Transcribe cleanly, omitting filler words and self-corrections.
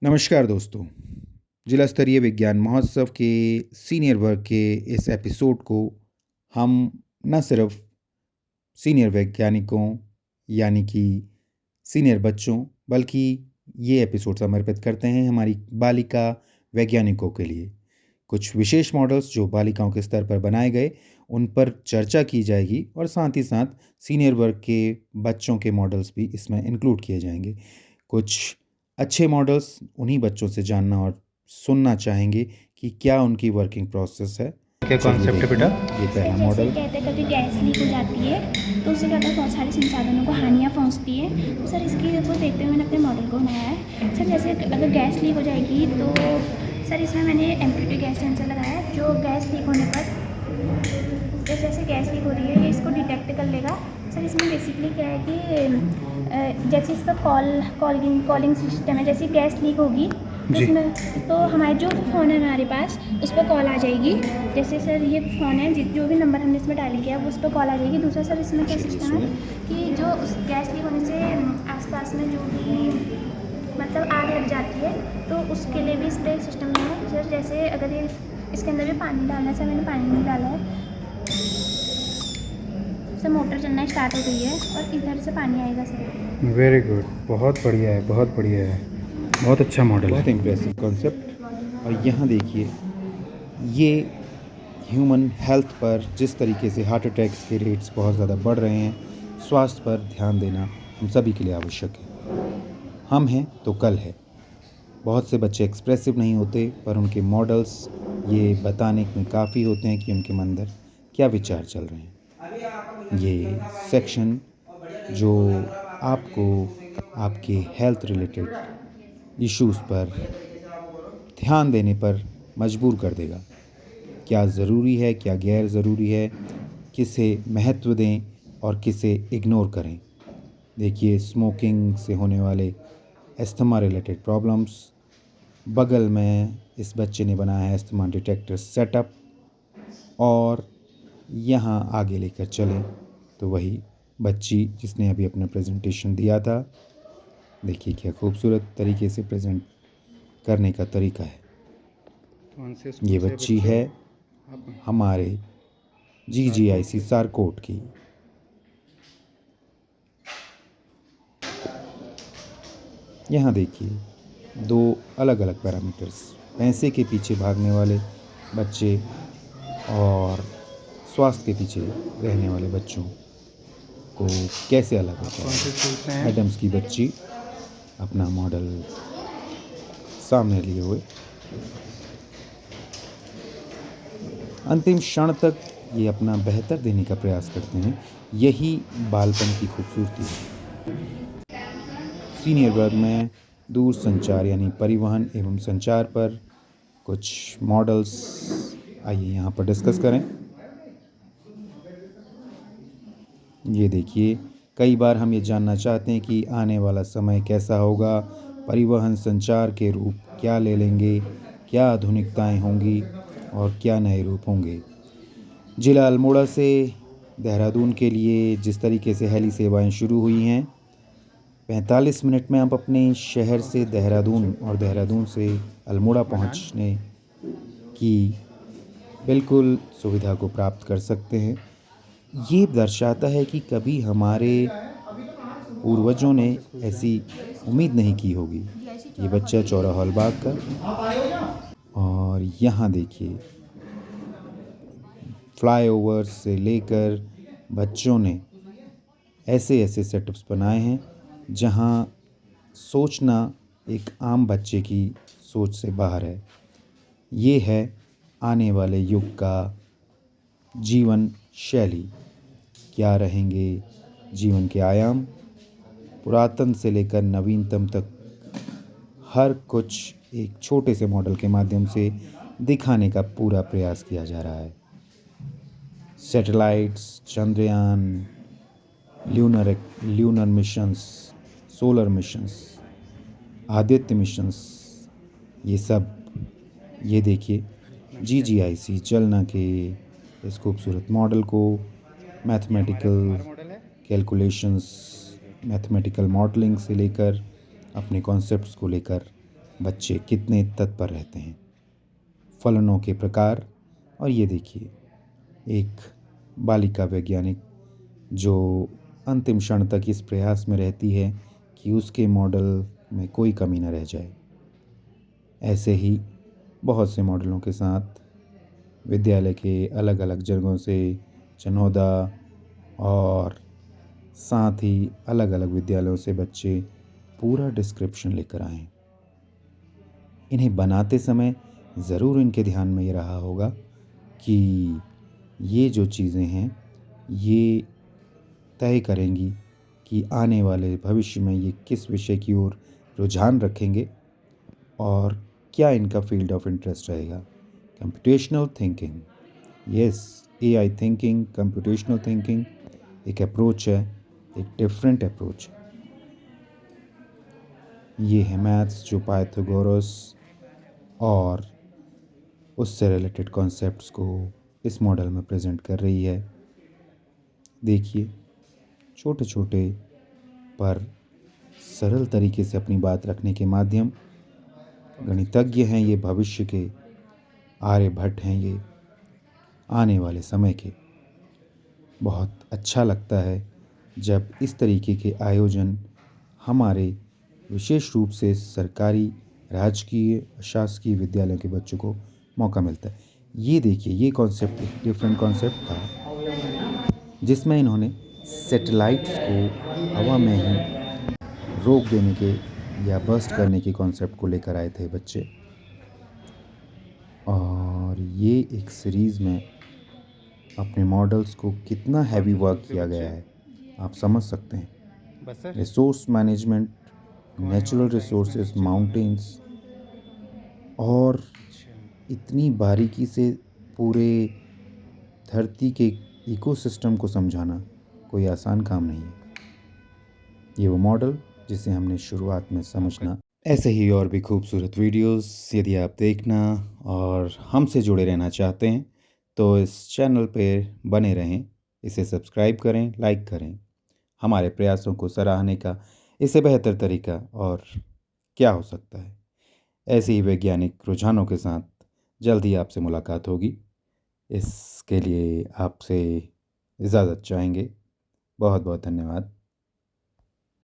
नमस्कार दोस्तों। जिला स्तरीय विज्ञान महोत्सव के सीनियर वर्ग के इस एपिसोड को हम न सिर्फ सीनियर वैज्ञानिकों यानी कि सीनियर बच्चों बल्कि ये एपिसोड समर्पित करते हैं हमारी बालिका वैज्ञानिकों के लिए। कुछ विशेष मॉडल्स जो बालिकाओं के स्तर पर बनाए गए उन पर चर्चा की जाएगी और साथ ही साथ सीनियर वर्ग के बच्चों के मॉडल्स भी इसमें इंक्लूड किए जाएंगे। कुछ अच्छे मॉडल्स उन्हीं बच्चों से जानना और सुनना चाहेंगे कि क्या उनकी वर्किंग प्रोसेस है। क्या कॉन्सेप्ट है बेटा? ये पहला मॉडल कहते हैं कभी गैस लीक हो जाती है तो उससे क्या होता है बहुत सारे संसाधनों को हानियाँ पहुँचती है। तो सर इसकी को देखते हुए मैंने अपने मॉडल को बनाया है। सर जैसे अगर गैस लीक हो जाएगी तो सर इसमें मैंने MQ2 गैस सेंसर लगाया है जो गैस लीक होने पर जैसे गैस लीक हो रही है ये इसको डिटेक्ट कर लेगा। सर इसमें बेसिकली क्या है कि जैसे इसका कॉलिंग सिस्टम है। जैसे गैस लीक होगी तो इसमें तो हमारे जो फ़ोन है हमारे पास उस पर कॉल आ जाएगी। जैसे सर ये फ़ोन है जो भी नंबर हमने इसमें डाल किया वो उस पर कॉल आ जाएगी। दूसरा सर इसमें क्या सिस्टम है कि जो उस गैस लीक होने से आसपास में जो भी मतलब आग लग जाती है तो उसके लिए भी इस पर सिस्टम है। सर जैसे अगर ये इसके अंदर भी पानी डालना है, सर मैंने पानी नहीं डाला है। सर मोटर चलना स्टार्ट हो गई है और इधर से पानी आएगा सर। वेरी गुड, बहुत बढ़िया है, बहुत बढ़िया है, बहुत अच्छा मॉडल बहुत है। Impressive concept. और यहाँ देखिए ये ह्यूमन हेल्थ पर जिस तरीके से हार्ट अटैक्स के रेट्स बहुत ज़्यादा बढ़ रहे हैं, स्वास्थ्य पर ध्यान देना हम सभी के लिए आवश्यक है। हम हैं तो कल है। बहुत से बच्चे एक्सप्रेसिव नहीं होते पर उनके मॉडल्स ये बताने में काफ़ी होते हैं कि उनके मन अंदर क्या विचार चल रहे हैं। ये सेक्शन जो आपको आपके हेल्थ रिलेटेड इश्यूज़ पर ध्यान देने पर मजबूर कर देगा। क्या ज़रूरी है, क्या गैर ज़रूरी है, किसे महत्व दें और किसे इग्नोर करें। देखिए स्मोकिंग से होने वाले अस्थमा रिलेटेड प्रॉब्लम्स, बगल में इस बच्चे ने बनाया है अस्थमा डिटेक्टर सेटअप, और यहाँ आगे लेकर चलें तो वही बच्ची जिसने अभी अपना प्रेजेंटेशन दिया था। देखिए क्या खूबसूरत तरीके से प्रेजेंट करने का तरीका है। ये बच्ची है हमारे GGIC सारकोट की। यहाँ देखिए दो अलग अलग पैरामीटर्स, पैसे के पीछे भागने वाले बच्चे और स्वास्थ्य के पीछे रहने वाले बच्चों को कैसे अलग होता है। एडम्स की बच्ची अपना मॉडल सामने लिए हुए अंतिम क्षण तक ये अपना बेहतर देने का प्रयास करते हैं। यही बालपन की खूबसूरती है। सीनियर वर्ग में दूर संचार यानी परिवहन एवं संचार पर कुछ मॉडल्स आइए यहाँ पर डिस्कस करें। ये देखिए कई बार हम ये जानना चाहते हैं कि आने वाला समय कैसा होगा, परिवहन संचार के रूप क्या ले लेंगे, क्या आधुनिकताएं होंगी और क्या नए रूप होंगे। जिला अल्मोड़ा से देहरादून के लिए जिस तरीके से हेली सेवाएं शुरू हुई हैं, 45 मिनट में आप अपने शहर से देहरादून और देहरादून से अल्मोड़ा पहुंचने की बिल्कुल सुविधा को प्राप्त कर सकते हैं। ये दर्शाता है कि कभी हमारे पूर्वजों ने ऐसी उम्मीद नहीं की होगी। ये बच्चा चौरा हॉलबाग का, और यहाँ देखिए फ्लाईओवर से लेकर बच्चों ने ऐसे ऐसे सेटअप्स बनाए हैं जहाँ सोचना एक आम बच्चे की सोच से बाहर है। ये है आने वाले युग का जीवन शैली। क्या रहेंगे जीवन के आयाम, पुरातन से लेकर नवीनतम तक हर कुछ एक छोटे से मॉडल के माध्यम से दिखाने का पूरा प्रयास किया जा रहा है। Satellites, Chandrayaan, lunar missions, solar missions, Aditya missions, ये सब ये देखिए GGIC चलना के इस खूबसूरत मॉडल को मैथमेटिकल कैलकुलेशंस, मैथमेटिकल मॉडलिंग से लेकर अपने कॉन्सेप्ट्स को लेकर बच्चे कितने तत्पर रहते हैं। फलनों के प्रकार, और ये देखिए एक बालिका वैज्ञानिक जो अंतिम क्षण तक इस प्रयास में रहती है कि उसके मॉडल में कोई कमी न रह जाए। ऐसे ही बहुत से मॉडलों के साथ विद्यालय के अलग अलग जगहों से चनौदा और साथ ही अलग अलग विद्यालयों से बच्चे पूरा डिस्क्रिप्शन लेकर आए। इन्हें बनाते समय ज़रूर इनके ध्यान में ये रहा होगा कि ये जो चीज़ें हैं ये तय करेंगी कि आने वाले भविष्य में ये किस विषय की ओर रुझान रखेंगे और क्या इनका फील्ड ऑफ इंटरेस्ट रहेगा। Computational thinking, yes, AI thinking, computational thinking एक अप्रोच है, एक डिफरेंट अप्रोच है। ये है मैथ्स जो पाइथागोरस और उससे रिलेटेड कॉन्सेप्ट्स को इस मॉडल में प्रेजेंट कर रही है। देखिए छोटे छोटे पर सरल तरीके से अपनी बात रखने के माध्यम गणितज्ञ हैं ये, भविष्य के आर्यभट्ट हैं ये, आने वाले समय के। बहुत अच्छा लगता है जब इस तरीके के आयोजन हमारे विशेष रूप से सरकारी, राजकीय, शासकीय विद्यालयों के बच्चों को मौका मिलता है। ये देखिए ये कॉन्सेप्ट एक डिफरेंट कॉन्सेप्ट था जिसमें इन्होंने सैटेलाइट्स को हवा में ही रोक देने के या बर्स्ट करने के कॉन्सेप्ट को लेकर आए थे बच्चे। और ये एक सीरीज़ में अपने मॉडल्स को कितना हैवी वर्क किया गया है आप समझ सकते हैं। Resource management, natural resources, mountains और इतनी बारीकी से पूरे धरती के इकोसिस्टम को समझाना कोई आसान काम नहीं है। ये वो मॉडल जिसे हमने शुरुआत में समझना। ऐसे ही और भी खूबसूरत वीडियोस यदि आप देखना और हमसे जुड़े रहना चाहते हैं तो इस चैनल पे बने रहें, इसे सब्सक्राइब करें, लाइक करें। हमारे प्रयासों को सराहने का इससे बेहतर तरीका और क्या हो सकता है। ऐसे ही वैज्ञानिक रुझानों के साथ जल्द ही आपसे मुलाकात होगी। इसके लिए आपसे इजाज़त चाहेंगे। बहुत बहुत धन्यवाद।